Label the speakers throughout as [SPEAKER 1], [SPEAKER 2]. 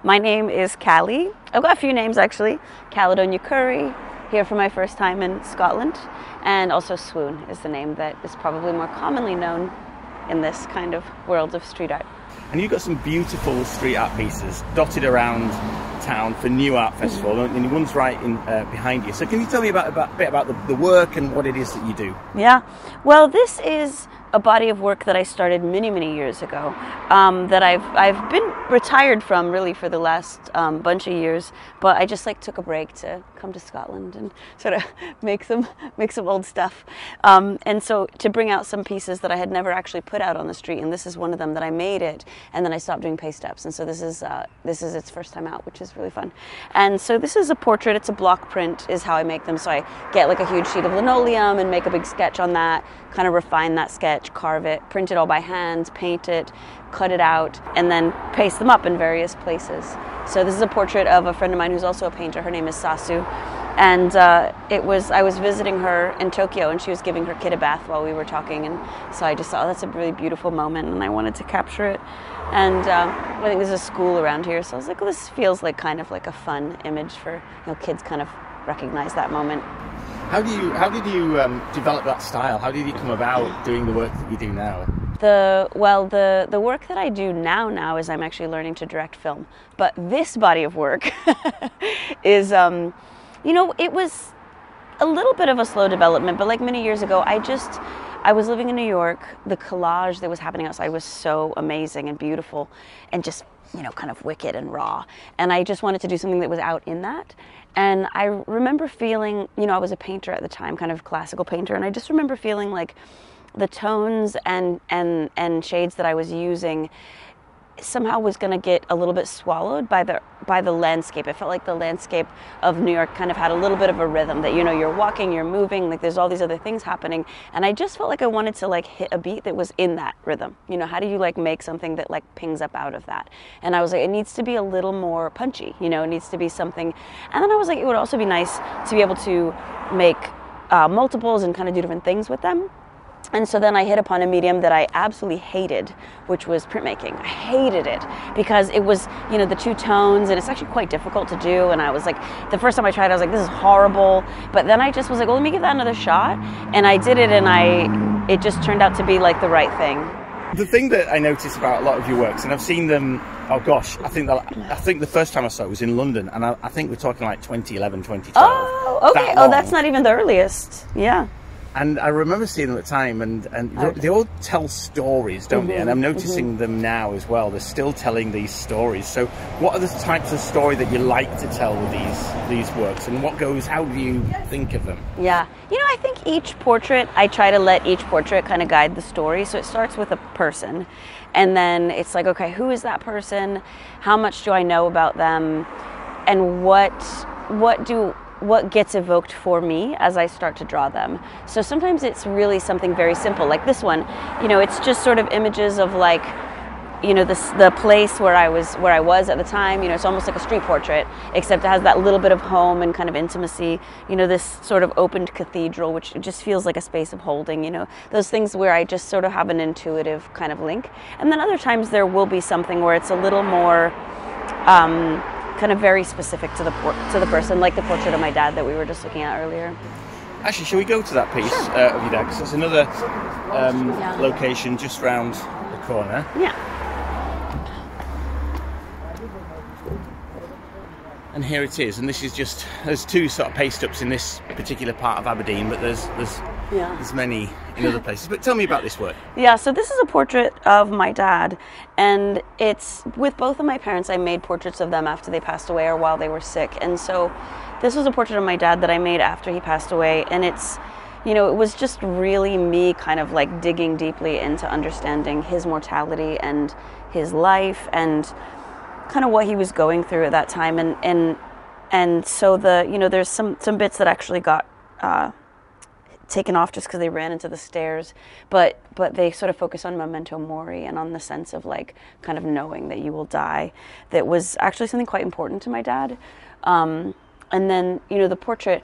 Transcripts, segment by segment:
[SPEAKER 1] My name is Callie. I've got a few names actually. Caledonia Curry, here for my first time in Scotland, and also Swoon is the name that is probably more commonly known in this kind of world of street art.
[SPEAKER 2] And you've got some beautiful street art pieces dotted around town for Nuart Festival, and one's right in behind you. So can you tell me a bit about the work and what it is that you do?
[SPEAKER 1] Yeah, well, this is a body of work that I started many years ago, that I've been retired from really for the last bunch of years, but I just took a break to come to Scotland and sort of make some old stuff, and so to bring out some pieces that I had never actually put out on the street, and this is one of them that I made it, and then I stopped doing paste ups, and so this is its first time out, which is really fun. And so this is a portrait. It's a block print is how I make them. So I get a huge sheet of linoleum and make a big sketch on that, kind of refine that sketch, carve it, print it all by hand, paint it, cut it out, and then paste them up in various places. So this is a portrait of a friend of mine who's also a painter. Her name is Sasu, and I was visiting her in Tokyo, and she was giving her kid a bath while we were talking, and so I just thought, oh, that's a really beautiful moment, and I wanted to capture it. And I think there's a school around here, so I was like, well, this feels kind of like a fun image for kids kind of recognize that moment.
[SPEAKER 2] How did you develop that style? How did you come about doing the work that you do now?
[SPEAKER 1] The work that I do now is I'm actually learning to direct film. But this body of work is, it was a little bit of a slow development, but many years ago, I was living in New York. The collage that was happening outside was so amazing and beautiful and just, kind of wicked and raw. And I just wanted to do something that was out in that. And I remember feeling, I was a painter at the time, kind of classical painter, and I just remember feeling like the tones and shades that I was using somehow was going to get a little bit swallowed by the landscape. It felt like the landscape of New York kind of had a little bit of a rhythm that, you're walking, you're moving, there's all these other things happening. And I just felt like I wanted to hit a beat that was in that rhythm. How do you make something that pings up out of that? And I was like, it needs to be a little more punchy, it needs to be something. And then I was like, it would also be nice to be able to make multiples and kind of do different things with them. And so then I hit upon a medium that I absolutely hated, which was printmaking. I hated it because it was, the two tones, and it's actually quite difficult to do. And I was like, the first time I tried, I was like, this is horrible. But then I just was like, well, let me give that another shot. And I did it, and it just turned out to be the right thing.
[SPEAKER 2] The thing that I noticed about a lot of your works, and I've seen them, oh gosh, I think the first time I saw it was in London, and I think we're talking 2011, 2012.
[SPEAKER 1] Oh, okay. That's not even the earliest. Yeah.
[SPEAKER 2] And I remember seeing them at the time, and they all tell stories, don't they? And I'm noticing them now as well. They're still telling these stories. So what are the types of story that you like to tell with these works? And how do you think of them?
[SPEAKER 1] Yeah. I think each portrait, I try to let each portrait kind of guide the story. So it starts with a person. And then it's like, okay, who is that person? How much do I know about them? And what gets evoked for me as I start to draw them. So sometimes it's really something very simple, like this one. It's just sort of images of the place where I was at the time. It's almost like a street portrait, except it has that little bit of home and kind of intimacy. This sort of opened cathedral, which just feels like a space of holding. Those things where I just sort of have an intuitive kind of link. And then other times there will be something where it's a little more kind of very specific to the person, like the portrait of my dad that we were just looking at earlier.
[SPEAKER 2] Actually, shall we go to that piece
[SPEAKER 1] Sure.
[SPEAKER 2] Of your dad? Because there's another location just round the corner.
[SPEAKER 1] Yeah.
[SPEAKER 2] And here it is, and this is there's two sort of paste ups in this particular part of Aberdeen, but there's many in other places. But tell me about this work.
[SPEAKER 1] Yeah, so this is a portrait of my dad, and it's with both of my parents. I made portraits of them after they passed away or while they were sick, and so this was a portrait of my dad that I made after he passed away, and it's, it was just really me kind of digging deeply into understanding his mortality and his life and kind of what he was going through at that time, and so there's some bits that actually got taken off just because they ran into the stairs, but they sort of focus on memento mori and on the sense of kind of knowing that you will die. That was actually something quite important to my dad. And then the portrait,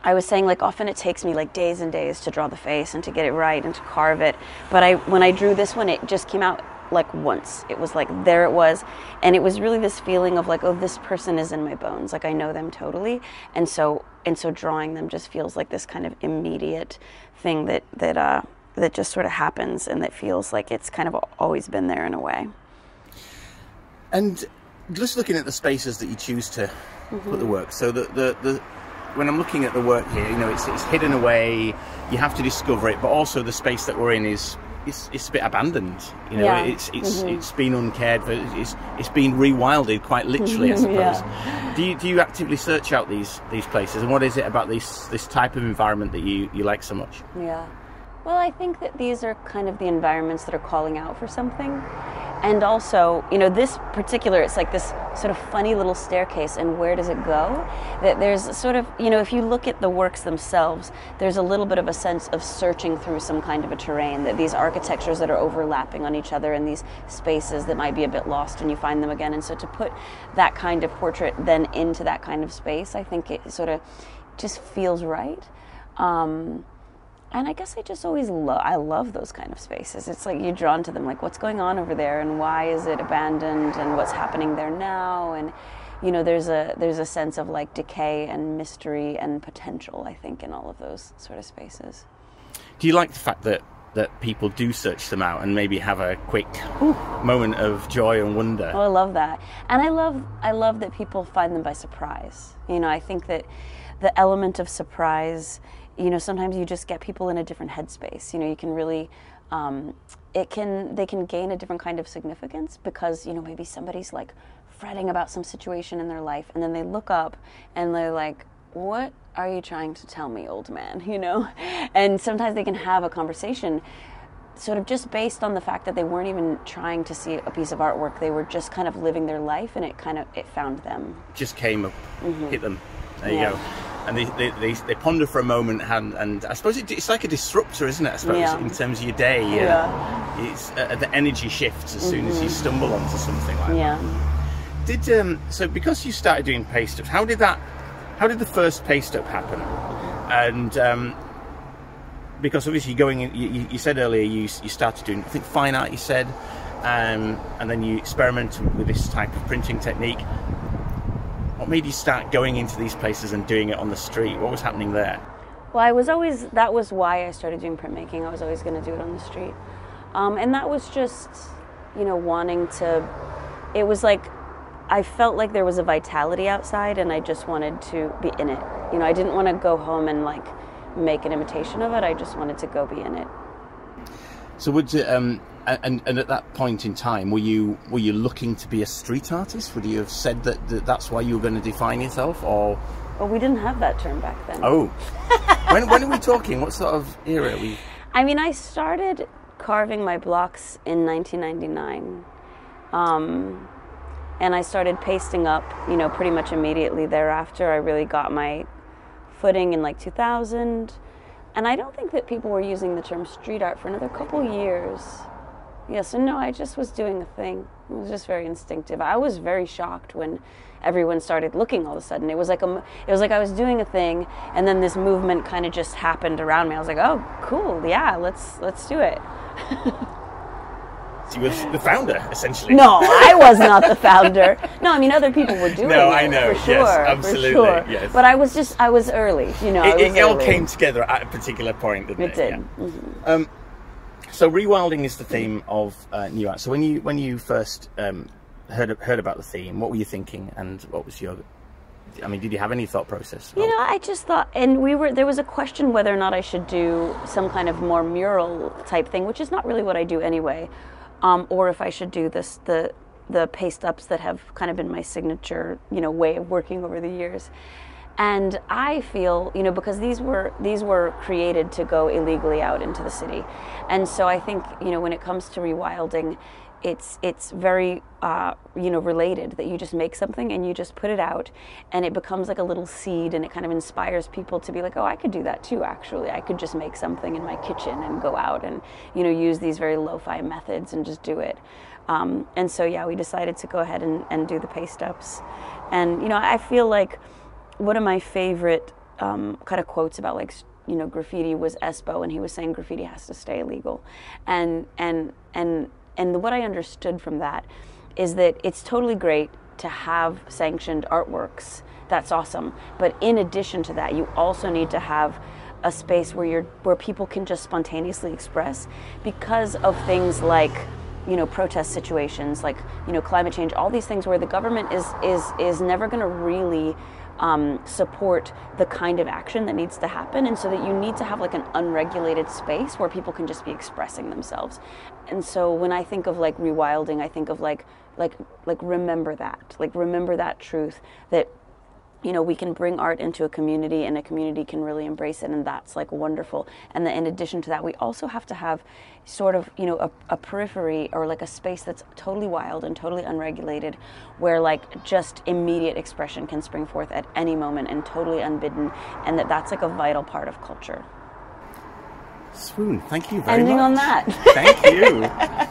[SPEAKER 1] I was saying often it takes me days and days to draw the face and to get it right and to carve it, but when I drew this one, it just came out like once. It was like, there it was. And it was really this feeling of like, oh, this person is in my bones. Like I know them totally. And so drawing them just feels like this kind of immediate thing that just sort of happens, and that feels like it's kind of always been there in a way.
[SPEAKER 2] And just looking at the spaces that you choose to put the work, so the when I'm looking at the work here, you know, it's hidden away. You have to discover it, but also the space that we're in is a bit abandoned. You know, it's been uncared for. It's been rewilded, quite literally, I suppose. Do you actively search out these places, and what is it about this type of environment that you like so much?
[SPEAKER 1] Yeah. Well, I think that these are kind of the environments that are calling out for something. And also, you know, this particular, it's like this sort of funny little staircase, and where does it go? That there's sort of, you know, if you look at the works themselves, there's a little bit of a sense of searching through some kind of a terrain, that these architectures that are overlapping on each other, and these spaces that might be a bit lost when you find them again. And so to put that kind of portrait then into that kind of space, I think it sort of just feels right. And I guess I just always love those kind of spaces. It's like you're drawn to them, like what's going on over there, and why is it abandoned, and what's happening there now. And you know, there's a sense of like decay and mystery and potential, I think, in all of those sort of spaces.
[SPEAKER 2] Do you like the fact that people do search them out and maybe have a quick moment of joy and wonder?
[SPEAKER 1] Oh, I love that. And I love that people find them by surprise. You know, I think that the element of surprise, you know, sometimes you just get people in a different headspace. You know, you can really, they can gain a different kind of significance, because, you know, maybe somebody's like fretting about some situation in their life, and then they look up and they're like, what are you trying to tell me, old man? You know? And sometimes they can have a conversation sort of just based on the fact that they weren't even trying to see a piece of artwork. They were just kind of living their life, and it found them.
[SPEAKER 2] Just came up, hit them. There you go. And they ponder for a moment, and I suppose it's like a disruptor, isn't it? I suppose in terms of your day. It's the energy shifts as soon as you stumble onto something like that. So because you started doing paste ups, how did the first paste up happen? And because obviously going in, you said earlier you started doing, I think, fine art. You said, and then you experimented with this type of printing technique. What made you start going into these places and doing it on the street? What was happening there?
[SPEAKER 1] Well, that was why I started doing printmaking. I was always going to do it on the street. And that was just, you know, wanting to, it was like, I felt like there was a vitality outside, and I just wanted to be in it. You know, I didn't want to go home and like make an imitation of it. I just wanted to go be in it.
[SPEAKER 2] So would you, and at that point in time, were you looking to be a street artist? Would you have said that's why you were going to define yourself, or?
[SPEAKER 1] Well, we didn't have that term back then.
[SPEAKER 2] Oh, when are we talking? What sort of era are we?
[SPEAKER 1] I mean, I started carving my blocks in 1999, and I started pasting up, you know, pretty much immediately thereafter. I really got my footing in like 2000, and I don't think that people were using the term street art for another couple years. Yeah, so no, I just was doing a thing. It was just very instinctive. I was very shocked when everyone started looking all of a sudden. It was like I was doing a thing, and then this movement kind of just happened around me. I was like, oh, cool, yeah, let's do it.
[SPEAKER 2] So you were the founder, essentially.
[SPEAKER 1] No, I was not the founder. No, I mean, other people were doing it.
[SPEAKER 2] No, I know,
[SPEAKER 1] for sure,
[SPEAKER 2] yes, absolutely,
[SPEAKER 1] for sure.
[SPEAKER 2] Yes.
[SPEAKER 1] But I was early, you know.
[SPEAKER 2] It all came together at a particular point, didn't it?
[SPEAKER 1] It did.
[SPEAKER 2] Yeah.
[SPEAKER 1] Mm-hmm.
[SPEAKER 2] So rewilding is the theme of Nuart. So when you first heard about the theme, what were you thinking, and what was your? I mean, did you have any thought process?
[SPEAKER 1] You know, I just thought, and there was a question whether or not I should do some kind of more mural type thing, which is not really what I do anyway, or if I should do the paste ups that have kind of been my signature, you know, way of working over the years. And I feel, you know, because these were created to go illegally out into the city, and so I think, you know, when it comes to rewilding, it's very you know, related, that you just make something and you just put it out, and it becomes like a little seed, and it kind of inspires people to be like, oh, I could do that too. Actually, I could just make something in my kitchen and go out and, you know, use these very lo-fi methods and just do it. And so yeah, we decided to go ahead and do the paste ups, and you know, I feel like one of my favorite kind of quotes about, like, you know, graffiti was Espo, and he was saying graffiti has to stay illegal, and and what I understood from that is that it's totally great to have sanctioned artworks. That's awesome. But in addition to that, you also need to have a space where people can just spontaneously express, because of things like, you know, protest situations, like, you know, climate change, all these things where the government is never going to really support the kind of action that needs to happen, and so that you need to have like an unregulated space where people can just be expressing themselves. And so when I think of like rewilding, I think of like remember that truth, that, you know, we can bring art into a community and a community can really embrace it, and that's like wonderful. And then in addition to that, we also have to have sort of, you know, a periphery, or like a space that's totally wild and totally unregulated, where like just immediate expression can spring forth at any moment and totally unbidden, and that's like a vital part of culture.
[SPEAKER 2] Swoon, thank you very much.
[SPEAKER 1] Ending on that.
[SPEAKER 2] Thank you.